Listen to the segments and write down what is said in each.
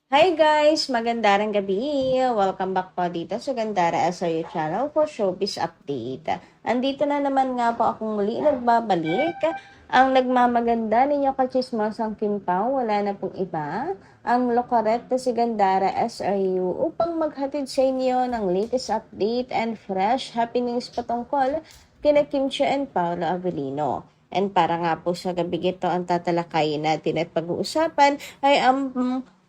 Hi guys! Magandang gabi! Welcome back po dito sa Gandara SRU channel for Showbiz Update. Andito na naman nga po akong muli nagbabalik. Ang nagmamaganda ninyo kachismosang Kim Pao, wala na pong iba. Ang lokoret na si Gandara SRU upang maghatid sa inyo ng latest update and fresh happenings patungkol kina Kim Chiu and Paolo Avellino. And para nga po sa gabi ito ang tatalakayin natin at pag-uusapan ay ang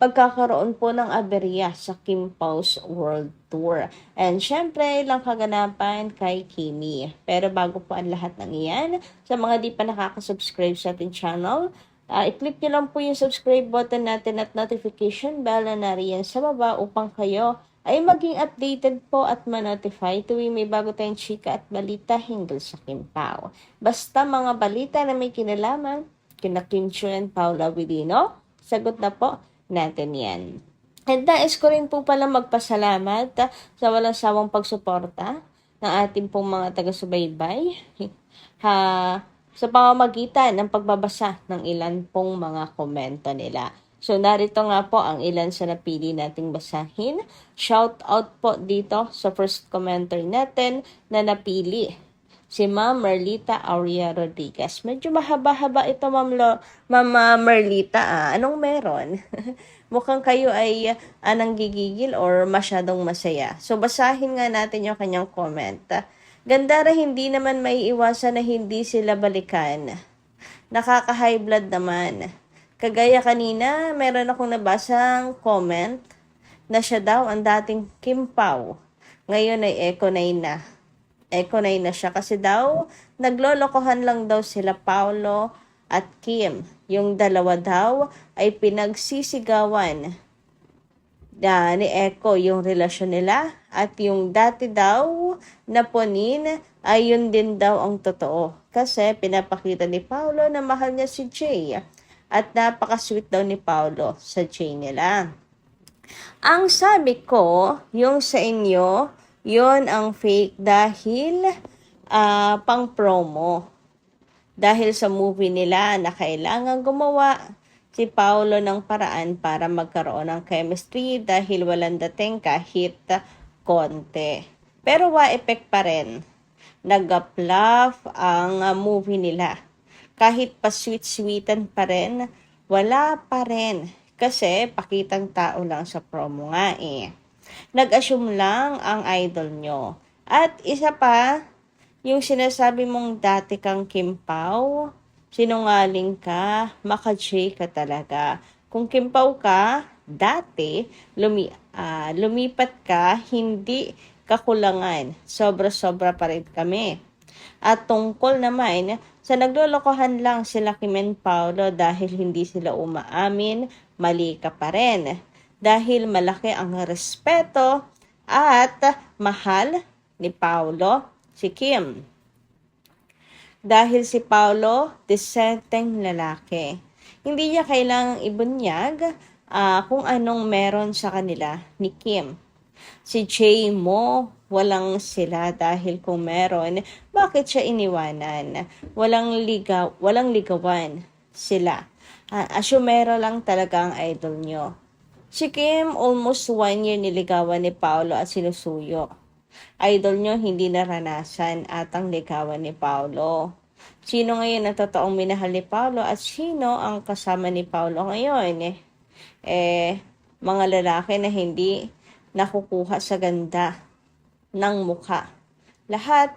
pagkakaroon po ng aberya sa Kim Pao's World Tour. And syempre, ilang kaganapan kay Kimi. Pero bago po ang lahat ng iyan, sa mga di pa nakaka-subscribe sa ating channel, i-click nyo lang po yung subscribe button natin at notification bell na nariyan sa baba upang kayo ay maging updated po at ma-notify tuwing may bago tayong chika at balita hinggil sa Kim Pao. Basta mga balita na may kinalaman, kina Kim Chiu and Paolo Avellino, sagot na po natin yan. And nais ko rin po pala magpasalamat sa walang sawang pagsuporta ng ating pong mga taga-subaybay sa pamamagitan ng pagbabasa ng ilan pong mga komento nila. So narito nga po ang ilan sa napili nating basahin. Shout out po dito sa first commenter natin na napili, si Ma'am Merlita Aurea Rodriguez. Medyo mahaba-haba ito, Ma'am Merlita. Anong meron? Mukhang kayo ay nanggigigil or masyadong masaya. So, basahin nga natin yung kanyang comment. Gandara, hindi naman may iwasan na hindi sila balikan. Nakaka-high blood naman. Kagaya kanina, meron akong nabasang comment na siya daw ang dating Kim Pao. Ngayon ay Eco 9 na siya kasi daw naglolokohan lang daw sila Paolo at Kim. Yung dalawa daw ay pinagsisigawan ni Eco yung relasyon nila at yung dati daw na ponin ay yun din daw ang totoo. Kasi pinapakita ni Paolo na mahal niya si Jay at napaka-sweet daw ni Paolo sa Jay nila. Ang sabi ko, yung sa inyo, yon ang fake dahil pang promo. Dahil sa movie nila na kailangan gumawa si Paolo ng paraan para magkaroon ng chemistry dahil walang dating kahit konti. Pero wa-effect pa rin. Nag-fluff ang movie nila. Kahit pa sweet-sweetan pa rin, wala pa rin. Kasi pakitang tao lang sa promo nga eh. Nag-assume lang ang idol nyo. At isa pa, yung sinasabi mong dati kang Kim Pao, sinungaling ka, maka-J ka talaga. Kung Kim Pao ka, dati, lumipat ka, hindi kakulangan. Sobra-sobra pa rin kami. At tungkol naman, sa naglolokohan lang sila Kim and Paolo dahil hindi sila umaamin, mali ka pa rin. Dahil malaki ang respeto at mahal ni Paolo si Kim. Dahil si Paolo, disenteng lalaki. Hindi niya kailangang ibunyag kung anong meron sa kanila ni Kim. Si Jay mo, walang sila dahil kung meron, bakit siya iniwanan? Walang ligawan sila. Asumero lang talaga ang idol nyo. Si Kim, almost 1 year niligawan ni Paolo at sinusuyo. Idol nyo hindi naranasan at ang ligawan ni Paolo. Sino ngayon ang totoong minahal ni Paolo at sino ang kasama ni Paolo ngayon? Mga lalaki na hindi nakukuha sa ganda ng mukha. Lahat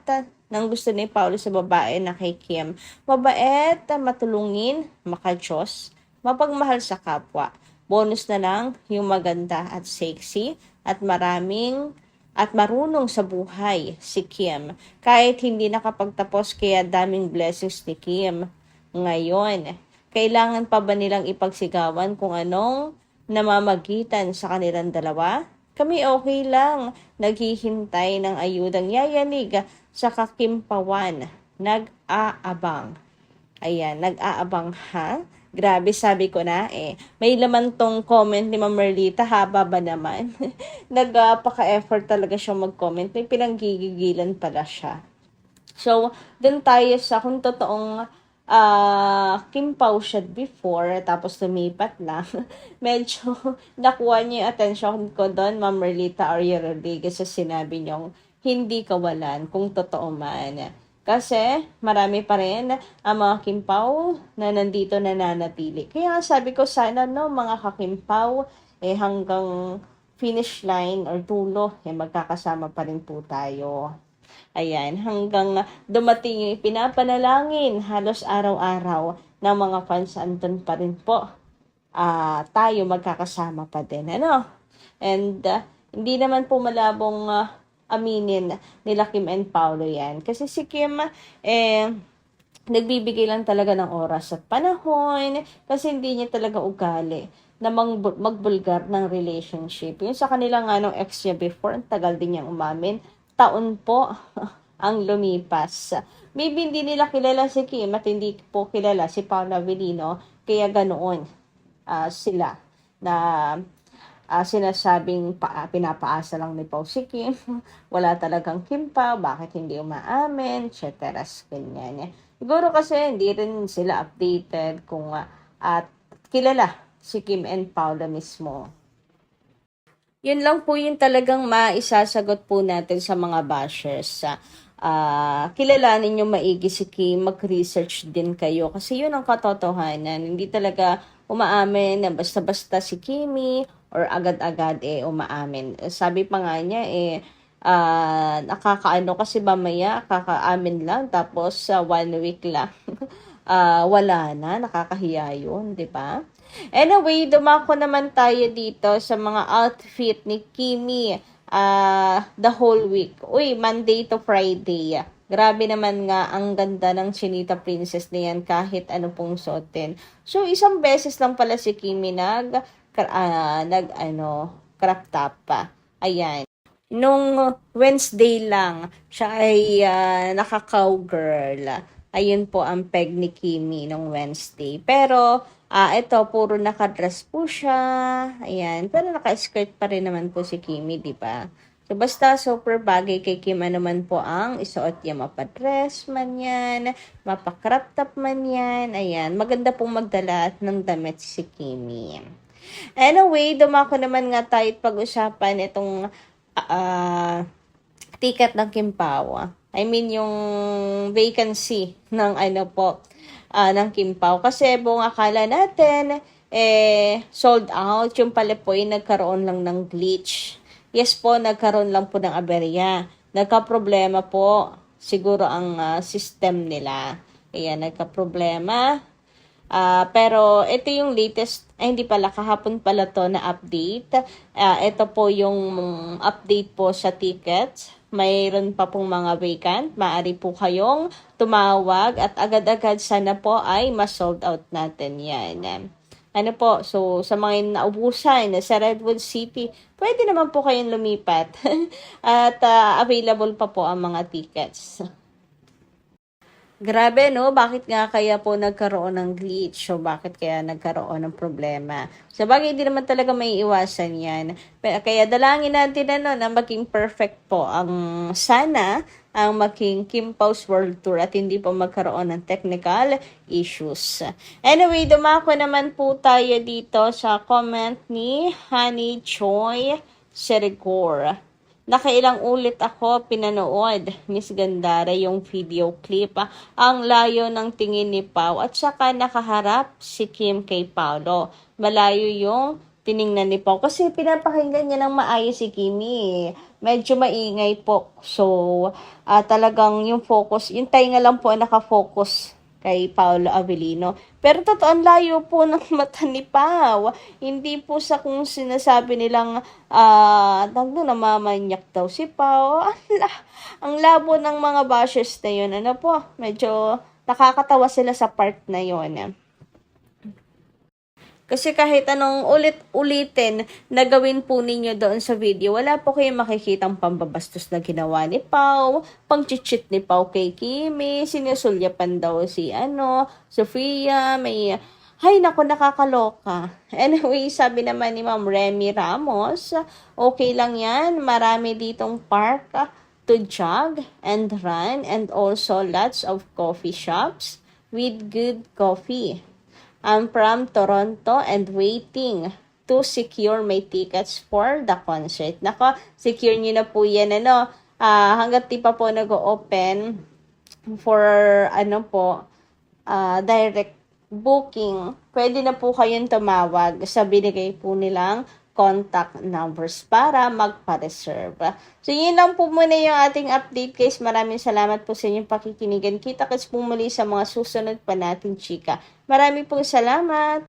ng gusto ni Paolo sa babae na kay Kim. Mabait, matulungin, makajos, mapagmahal sa kapwa. Bonus na lang yung maganda at sexy at marunong sa buhay si Kim. Kahit hindi nakapagtapos kaya daming blessings ni Kim. Ngayon, kailangan pa ba nilang ipagsigawan kung anong namamagitan sa kanilang dalawa? Kami okay lang. Naghihintay ng ayudang yayanig sa kakimpawan. Nag-aabang. Ayan, nag-aabang ha? Grabe, sabi ko na eh. May laman tong comment ni Ma'am Merlita, haba ba naman? Nagpaka-effort talaga siya mag-comment. May pinanggigigilan pala siya. So, dun tayo sa kung totoong Kim Pao siya before, tapos lumipat na. Medyo nakuha niyo yung attention ko doon, Ma'am Merlita Aria Rodriguez, sa sinabi niyong hindi kawalan kung totoo man. Kasi marami pa rin ang mga Kim Pao na nandito nananatili. Kaya sabi ko sana no, mga ka-Kim Pao, hanggang finish line or dulo, magkakasama pa rin po tayo. Ayan, hanggang dumating yung pinapanalangin halos araw-araw ng mga fans, andun pa rin po. Tayo magkakasama pa din, ano? And hindi naman po malabong aminin nila Kim and Paolo yan. Kasi si Kim, nagbibigay lang talaga ng oras at panahon kasi hindi niya talaga ugali na magbulgar ng relationship. Yung sa kanila nga nung ex niya before, ang tagal din niyang umamin. Taon po ang lumipas. Maybe hindi nila kilala si Kim at hindi po kilala si Paolo Avellino, kaya ganoon sila na sinasabing pinapaasa lang ni Pao si Kim. Wala talagang Kim Pao, bakit hindi umaamin, etc. Ganyan. Siguro kasi hindi rin sila updated kung at kilala si Kim and Paolo mismo. Yun lang po yung talagang maisasagot po natin sa mga bashers. Kilalanin nyo maigi si Kim, mag-research din kayo. Kasi yun ang katotohanan. Hindi talaga umaamin na basta-basta si Kimi or agad-agad umaamin. Sabi pa nga niya nakakaano kasi mamaya, kakaamin lang tapos 1 week lang. Wala na, nakakahiya yun, di ba? Anyway, dumako naman tayo dito sa mga outfit ni Kimi the whole week. Uy, Monday to Friday. Grabe naman nga, ang ganda ng Chinita Princess na yan kahit ano pong suotin. So, isang beses lang pala si Kimi crop top pa. Ayan. Nung Wednesday lang, siya ay naka-cowgirl. Ayun po ang peg ni Kimi nung Wednesday. Pero, ito, puro nakadress po siya. Ayan. Pero naka-skirt pa rin naman po si Kimi, di ba? So, basta super bagay kay Kim naman po ang isuot niya. Mapadress man yan, mapa-crop top man yan. Ayan. Maganda pong magdala ng damit si Kimi. Anyway, dumako naman nga tayo pag-usapan itong ticket ng Kim Pao. I mean, yung vacancy ng ng Kim Pao. Kasi buong akala natin, sold out. Yung pala po, nagkaroon lang ng glitch. Yes po, nagkaroon lang po ng aberya. Nagka-problema po, siguro ang system nila. Ayan, nagka-problema. Pero ito yung latest, hindi pala, kahapon pala to na update. Ito po yung update po sa tickets. Mayroon pa pong mga vacant. Maaari po kayong tumawag at agad-agad sana po ay ma-sold out natin yan. So sa mga naubusan sa Redwood City, pwede naman po kayong lumipat. At available pa po ang mga tickets. Grabe, no? Bakit nga kaya po nagkaroon ng glitch? So, bakit kaya nagkaroon ng problema? Sa bagay, hindi naman talaga may iwasan yan. Kaya dalangin natin na maging perfect po ang sana ang maging Kim Pao's World Tour at hindi po magkaroon ng technical issues. Anyway, dumako naman po tayo dito sa comment ni Honey Choi Serigor. Nakailang ulit ako pinanood, Miss Gandara, yung video clip. Ang layo ng tingin ni Pao at saka nakaharap si Kim kay Paolo. Malayo yung tiningnan ni Pao kasi pinapakinggan niya ng maayos si Kimi. Medyo maingay po. So, talagang yung focus, yung tainga lang po nakafocus kay Paolo Avellino. Pero totoo, ang layo po ng mata ni Pao. Hindi po sa kung sinasabi nilang namamanyak daw si Pao. Ang labo ng mga bashers na yun. Medyo nakakatawa sila sa part na yun. Kasi kahit anong ulit-ulitin na gawin po ninyo doon sa video, wala po kayong makikitang pambabastos na ginawa ni Pao, pang-cheat ni Pao kay Kimi, sinusulyapan daw si Sofia, hay nako, nakakaloka. Anyway, sabi naman ni Ma'am Remy Ramos, okay lang yan, marami ditong park to jog and run and also lots of coffee shops. with good coffee. I'm from Toronto and waiting to secure my tickets for the concert. Nako, secure nyo na po yan, hanggat di pa po nag-open for, direct booking, pwede na po kayong tumawag sa binigay po nilang contact numbers para magpa-reserve. So, yun lang po muna yung ating update, guys. Maraming salamat po sa inyong pakikinigan. Kita-kits po muli sa mga susunod pa natin, chika. Maraming pong salamat!